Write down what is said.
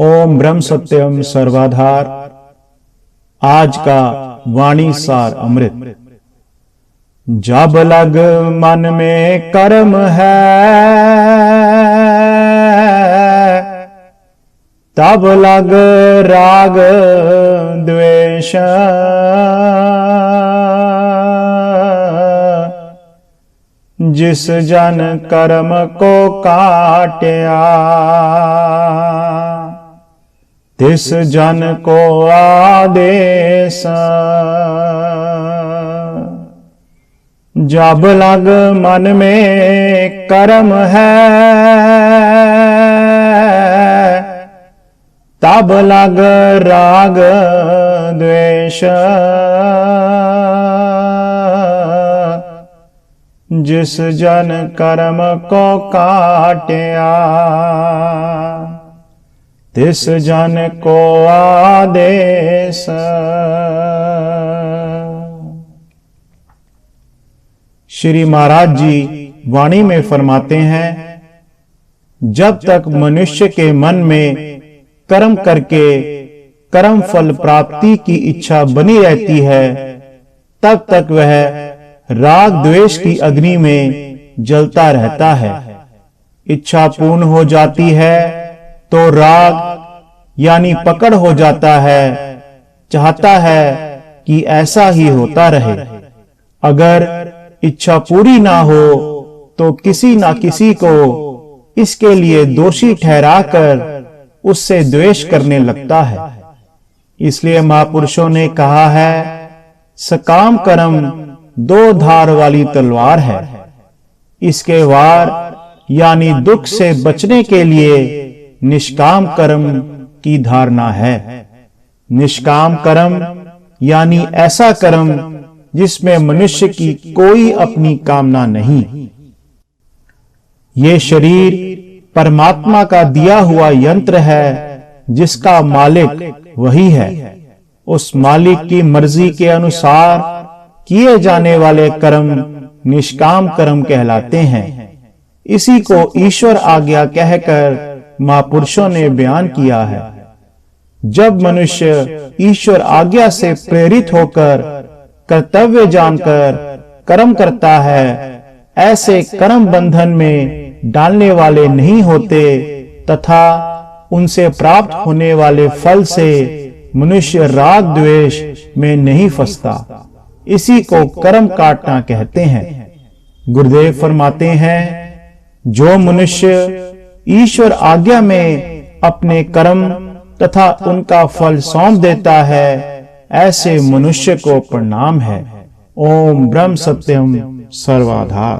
ओम ब्रह्म सत्यम सर्वाधार। आज का वाणी सार अमृत। जब लग मन में कर्म है, तब लग राग द्वेष। जिस जन कर्म को काट्या, तिस जन को आदेश। जब लग मन में कर्म है, तब लग राग द्वेष। जिस जन कर्म को काट्या, तिस जन को आदेश। श्री महाराज जी वाणी में फरमाते हैं, जब तक मनुष्य के मन में कर्म करके कर्म फल प्राप्ति की इच्छा बनी रहती है, तब तक वह राग द्वेष की अग्नि में जलता रहता है। इच्छा पूर्ण हो जाती है तो राग यानी पकड़ हो जाता है, चाहता है कि ऐसा ही होता रहे। अगर इच्छा पूरी ना हो तो किसी ना किसी को इसके लिए दोषी ठहराकर उससे द्वेष करने लगता है। इसलिए महापुरुषों ने कहा है, सकाम कर्म दो धार वाली तलवार है। इसके वार यानी दुख से बचने के लिए निष्काम कर्म की धारणा है। निष्काम कर्म यानी ऐसा कर्म जिसमें मनुष्य की कोई अपनी कामना नहीं। ये शरीर परमात्मा का दिया हुआ यंत्र है, जिसका मालिक वही है। उस मालिक की मर्जी के अनुसार किए जाने वाले कर्म निष्काम कर्म कहलाते हैं। इसी को ईश्वर आज्ञा कहकर महापुरुषों ने बयान किया है। जब मनुष्य ईश्वर आज्ञा से प्रेरित होकर कर्तव्य जानकर कर्म करता है, ऐसे कर्म बंधन में डालने वाले नहीं होते तथा उनसे प्राप्त होने वाले फल से मनुष्य राग द्वेष में नहीं फंसता। इसी को कर्म काटना कहते हैं। गुरुदेव फरमाते हैं, जो मनुष्य ईश्वर आज्ञा में अपने कर्म तथा उनका फल सौंप देता है, ऐसे मनुष्य को प्रणाम है। ओम ब्रह्म सत्यम सर्वाधार।